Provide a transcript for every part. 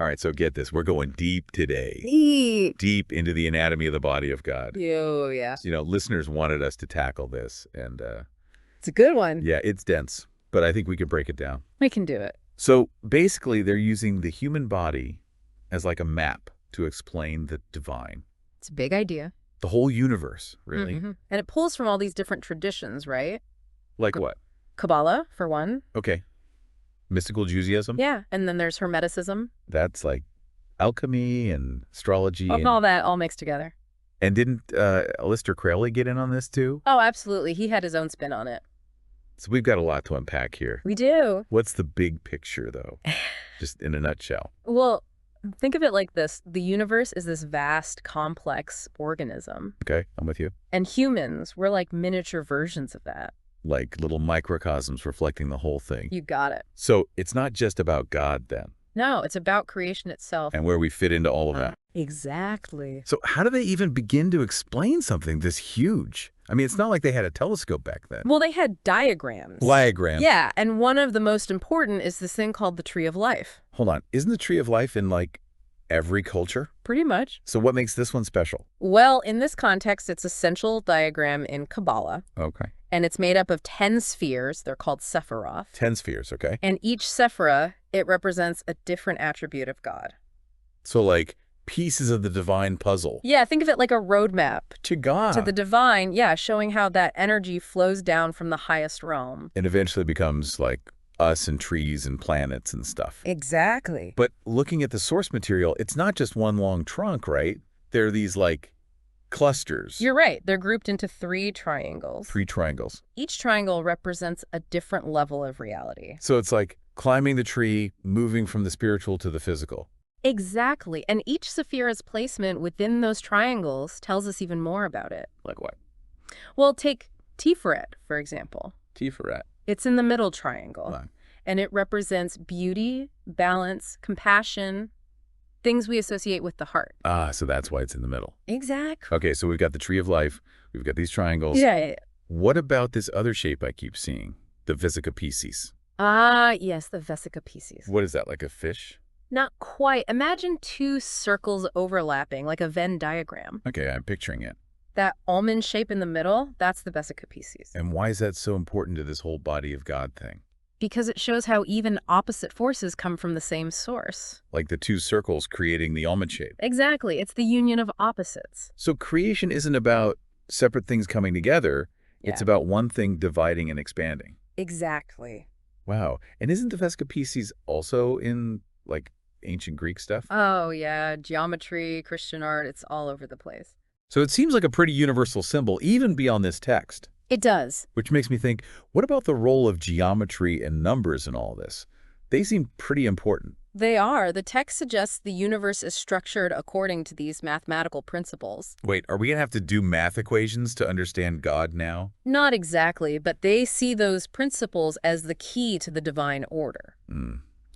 All right, so get this. We're going deep today. Deep. Deep into the anatomy of the body of God. Oh, yeah. You know, listeners wanted us to tackle this, and It's a good one. yeah, it's dense, but I think we could break it down. We can do it. So basically, they're using the human body as like a map to explain the divine. It's a big idea. The whole universe, really. And it pulls from all these different traditions, right? Like what? Kabbalah, for one. Okay. Mystical Judaism? Yeah. And then there's Hermeticism. That's like alchemy and astrology. And all that all mixed together. And didn't Aleister Crowley get in on this too? Oh, absolutely. He had his own spin on it. So we've got a lot to unpack here. We do. What's the big picture, though? Just in a nutshell. Well, think of it like this. The universe is this vast, complex organism. Okay, I'm with you. And humans, we're like miniature versions of that. Like little microcosms reflecting the whole thing. You got it. So it's not just about God then, No, it's about creation itself. and where we fit into all of that. Exactly. So how do they even begin to explain something this huge? I mean, it's not like they had a telescope back then. Well, they had diagrams. Diagrams. Yeah, and one of the most important is this thing called the Tree of Life. Hold on. Isn't the Tree of Life in, like, every culture? Pretty much. So what makes this one special? Well, in this context, it's a central diagram in Kabbalah, Okay. and it's made up of 10 spheres. They're called Sephiroth. 10 spheres, okay? And each Sephira, it represents a different attribute of God. So, like, pieces of the divine puzzle. Yeah, think of it like a roadmap To God. to the divine, yeah, showing how that energy flows down from the highest realm. And eventually becomes, like, us and trees and planets and stuff. Exactly. But looking at the source material, it's not just one long trunk, right? There are these, like, clusters. You're right. They're grouped into 3 triangles. 3 triangles. Each triangle represents a different level of reality. So it's like climbing the tree, moving from the spiritual to the physical. Exactly. And each Sephira's placement within those triangles tells us even more about it. Like what? Well, take Tiferet, for example. Tiferet. It's in the middle triangle. Wow. And it represents beauty, balance, compassion, things we associate with the heart. Ah, so that's why it's in the middle. Exactly. Okay, so we've got the tree of life. We've got these triangles. Yeah. What about this other shape I keep seeing? The Vesica Pisces. Ah, yes, the Vesica Pisces. What is that, like a fish? Not quite. Imagine 2 circles overlapping, like a Venn diagram. Okay, I'm picturing it. That almond shape in the middle, that's the Vesica Pisces. And why is that so important to this whole body of God thing? Because it shows how even opposite forces come from the same source. Like the 2 circles creating the almond shape. Exactly. It's the union of opposites. So creation isn't about separate things coming together. It's Yeah. about one thing dividing and expanding. Exactly. Wow. And isn't the Vesica Pisces also in, like, ancient Greek stuff? Oh, yeah. Geometry, Christian art, it's all over the place. So it seems like a pretty universal symbol, even beyond this text. It does. Which makes me think, what about the role of geometry and numbers in all this? They seem pretty important. They are. The text suggests the universe is structured according to these mathematical principles. Wait, are we going to have to do math equations to understand God now? Not exactly, but they see those principles as the key to the divine order.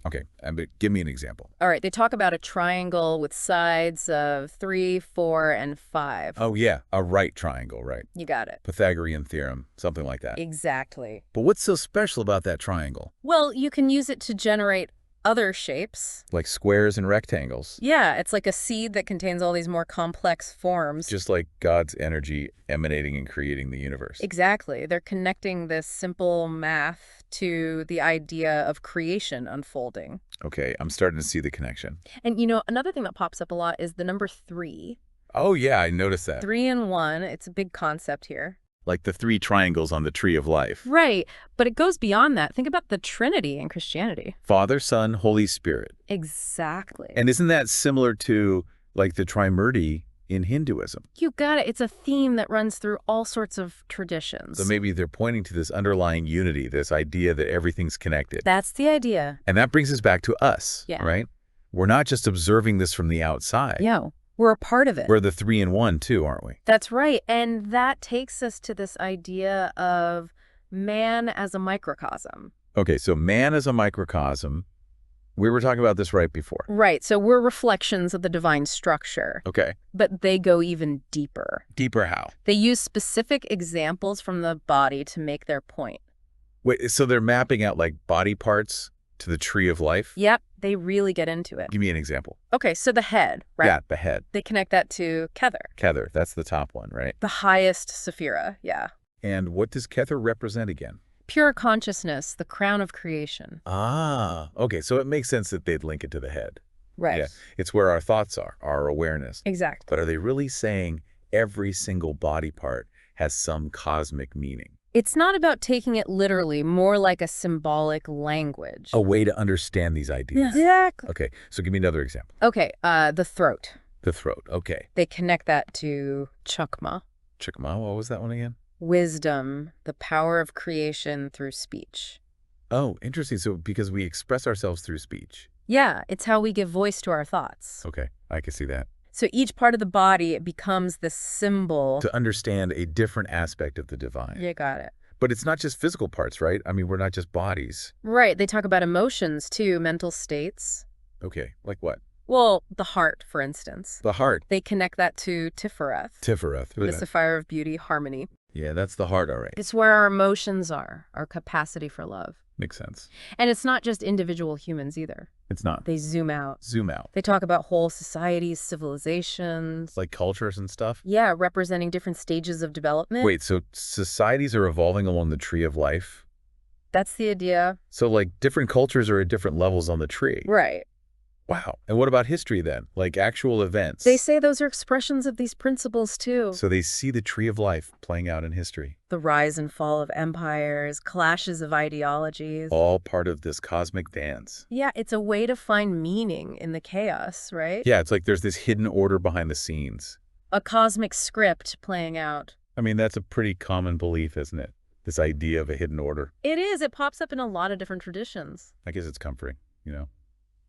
Okay, but give me an example. All right, they talk about a triangle with sides of 3, 4, and 5. Oh, yeah, a right triangle, right? You got it. Pythagorean theorem, something like that. Exactly. But what's so special about that triangle? Well, you can use it to generate other shapes. Like squares and rectangles. Yeah, it's like a seed that contains all these more complex forms. Just like God's energy emanating and creating the universe. Exactly. They're connecting this simple math to the idea of creation unfolding. Okay, I'm starting to see the connection. And, you know, another thing that pops up a lot is the number 3. Oh, yeah, I noticed that. 3 and 1. It's a big concept here. Like the 3 triangles on the tree of life. Right. But it goes beyond that. Think about the Trinity in Christianity. Father, Son, Holy Spirit. Exactly. And isn't that similar to, like, the Trimurti in Hinduism? You got it. It's a theme that runs through all sorts of traditions. So maybe they're pointing to this underlying unity, this idea that everything's connected. That's the idea. And that brings us back to us, Yeah. right? We're not just observing this from the outside. Yeah. We're a part of it. We're the 3 in 1 too, aren't we? That's right. And that takes us to this idea of man as a microcosm. Okay, so man as a microcosm. We were talking about this right before. Right. So we're reflections of the divine structure. Okay. But they go even deeper. Deeper how? They use specific examples from the body to make their point. Wait, so they're mapping out like body parts to the tree of life? Yep. They really get into it. Give me an example. Okay, so the head, right? Yeah, the head. They connect that to Kether, Kether, that's the top one, right? the highest Sephira, yeah. And what does Kether represent again? Pure consciousness, the crown of creation. Ah, okay, so it makes sense that they'd link it to the head. Right. Yeah, it's where our thoughts are, our awareness. Exactly. But are they really saying every single body part has some cosmic meaning? It's not about taking it literally, more like a symbolic language. A way to understand these ideas. Exactly. Okay, so give me another example. Okay, the throat. The throat, okay. They connect that to Chakma, Chikama, what was that one again? wisdom, the power of creation through speech. Oh, interesting. So because we express ourselves through speech. Yeah, it's how we give voice to our thoughts. Okay, I can see that. So each part of the body, it becomes this symbol. To understand a different aspect of the divine. You got it. But it's not just physical parts, right? I mean, we're not just bodies. Right, they talk about emotions too, mental states. Okay, like what? Well, the heart, for instance. The heart. They connect that to Tifereth, Tifereth. the sapphire of beauty, harmony. Yeah, that's the heart, all right. It's where our emotions are, our capacity for love. Makes sense. And it's not just individual humans either. It's not. They zoom out. Zoom out. They talk about whole societies, civilizations. Like cultures and stuff? Yeah, representing different stages of development. Wait, so societies are evolving along the tree of life? That's the idea. So like different cultures are at different levels on the tree? Right. Wow. And what about history then? Like actual events? They say those are expressions of these principles too. So they see the tree of life playing out in history. The rise and fall of empires, clashes of ideologies. All part of this cosmic dance. Yeah, it's a way to find meaning in the chaos, right? Yeah, it's like there's this hidden order behind the scenes. A cosmic script playing out. I mean, that's a pretty common belief, isn't it? This idea of a hidden order. It is. It pops up in a lot of different traditions. I guess it's comforting, you know?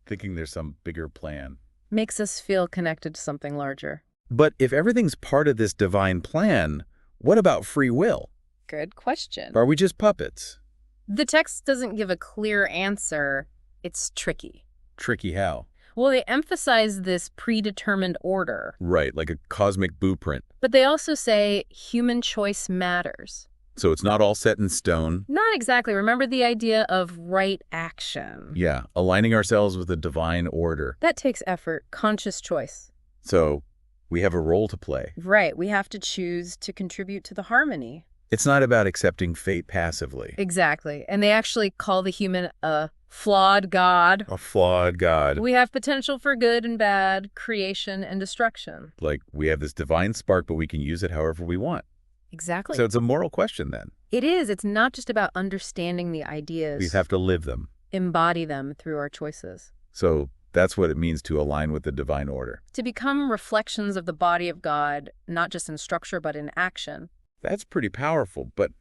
Thinking there's some bigger plan. Makes us feel connected to something larger. But if everything's part of this divine plan, what about free will? Good question. Are we just puppets? The text doesn't give a clear answer. It's tricky. Tricky how? Well, they emphasize this predetermined order. Right, like a cosmic blueprint. But they also say human choice matters. So it's not all set in stone. Not exactly. Remember the idea of right action. Yeah, aligning ourselves with the divine order. That takes effort, conscious choice. So we have a role to play. Right. We have to choose to contribute to the harmony. It's not about accepting fate passively. Exactly. And they actually call the human a flawed god. A flawed God. We have potential for good and bad, creation and destruction. Like we have this divine spark, but we can use it however we want. Exactly. So it's a moral question then. It is. It's not just about understanding the ideas. We have to live them. Embody them through our choices. So that's what it means to align with the divine order. To become reflections of the body of God, not just in structure, but in action. That's pretty powerful, but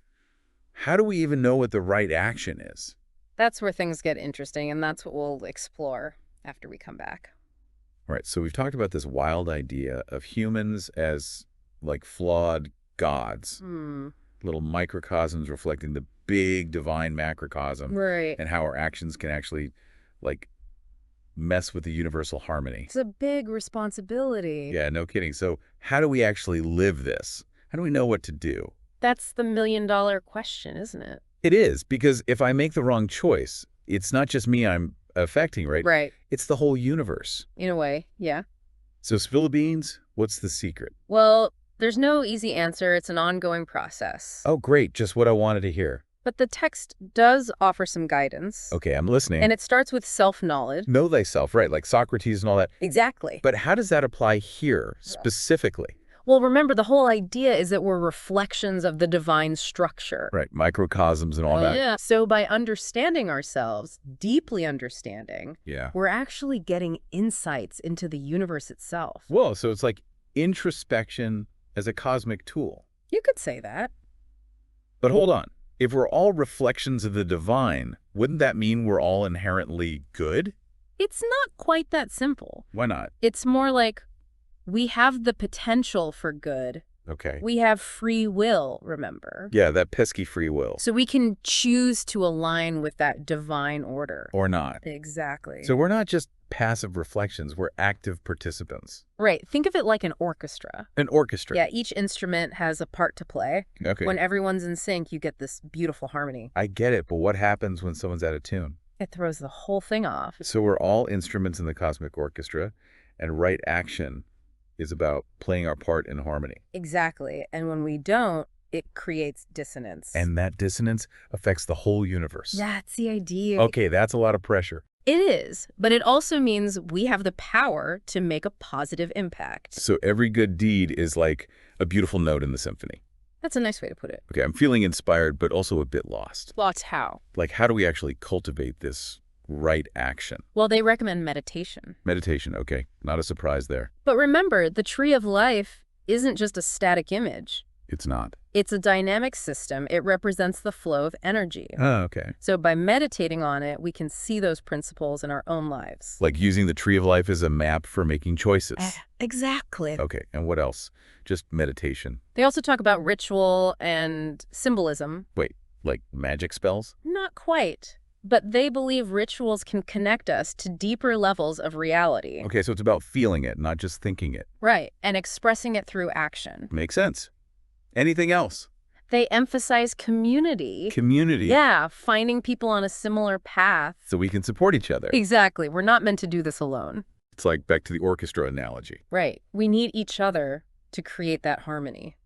how do we even know what the right action is? That's where things get interesting, and that's what we'll explore after we come back. All right, so we've talked about this wild idea of humans as like flawed gods, little microcosms reflecting the big divine macrocosm, Right. and how our actions can actually like mess with the universal harmony. It's a big responsibility. Yeah, no kidding. So how do we actually live this? How do we know what to do? That's the million-dollar question, isn't it? It is, because if I make the wrong choice, it's not just me I'm affecting, right? Right. It's the whole universe. In a way, yeah. So spill the beans, what's the secret? Well, there's no easy answer. It's an ongoing process. Oh, great. Just what I wanted to hear. But the text does offer some guidance. Okay, I'm listening. And it starts with self-knowledge. Know thyself, right? Like Socrates and all that. Exactly. But how does that apply here specifically? Well, remember, the whole idea is that we're reflections of the divine structure. Right, microcosms and all that. Yeah. So by understanding ourselves, deeply understanding, Yeah. we're actually getting insights into the universe itself. Well, so it's like introspection as a cosmic tool. You could say that. But hold on. If we're all reflections of the divine, wouldn't that mean we're all inherently good? It's not quite that simple. Why not? It's more like we have the potential for good. Okay. We have free will, remember? Yeah, that pesky free will. So we can choose to align with that divine order. Or not. Exactly. So we're not just passive reflections, we're active participants. Right. Think of it like an orchestra. An orchestra. Yeah, each instrument has a part to play. Okay. When everyone's in sync, you get this beautiful harmony. I get it, but what happens when someone's out of tune? It throws the whole thing off. So we're all instruments in the cosmic orchestra, and right action is about playing our part in harmony. Exactly. And when we don't, it creates dissonance. And that dissonance affects the whole universe. That's the idea. Okay, that's a lot of pressure. It is, but it also means we have the power to make a positive impact. So every good deed is like a beautiful note in the symphony. That's a nice way to put it. Okay, I'm feeling inspired, but also a bit lost. Lost how? Like, how do we actually cultivate this right action? Well, they recommend meditation. Meditation, okay. Not a surprise there. But remember, the tree of life isn't just a static image. It's not. It's a dynamic system. It represents the flow of energy. Oh, okay. So by meditating on it, we can see those principles in our own lives. Like using the tree of life as a map for making choices. Exactly. Okay, and what else? Just meditation. They also talk about ritual and symbolism. Wait, like magic spells? Not quite. But they believe rituals can connect us to deeper levels of reality. Okay, so it's about feeling it, not just thinking it. Right, and expressing it through action. Makes sense. Anything else? They emphasize community. Community. Yeah, finding people on a similar path. So we can support each other. Exactly. We're not meant to do this alone. It's like back to the orchestra analogy. Right. We need each other to create that harmony.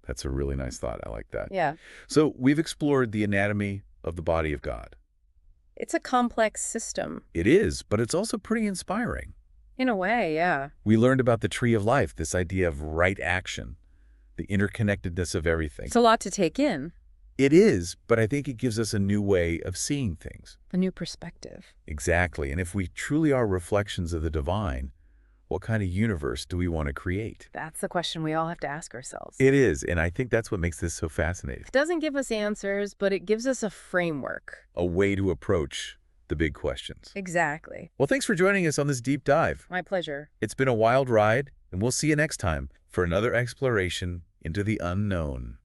That's a really nice thought. I like that. Yeah. So we've explored the anatomy of the body of God. It's a complex system. It is, but it's also pretty inspiring. In a way, yeah. We learned about the tree of life, this idea of right action, the interconnectedness of everything. It's a lot to take in. It is, but I think it gives us a new way of seeing things. A new perspective. Exactly. And if we truly are reflections of the divine, what kind of universe do we want to create? That's the question we all have to ask ourselves. It is, and I think that's what makes this so fascinating. It doesn't give us answers, but it gives us a framework. A way to approach the big questions. Exactly. Well, thanks for joining us on this deep dive. My pleasure. It's been a wild ride, and we'll see you next time for another exploration into the unknown.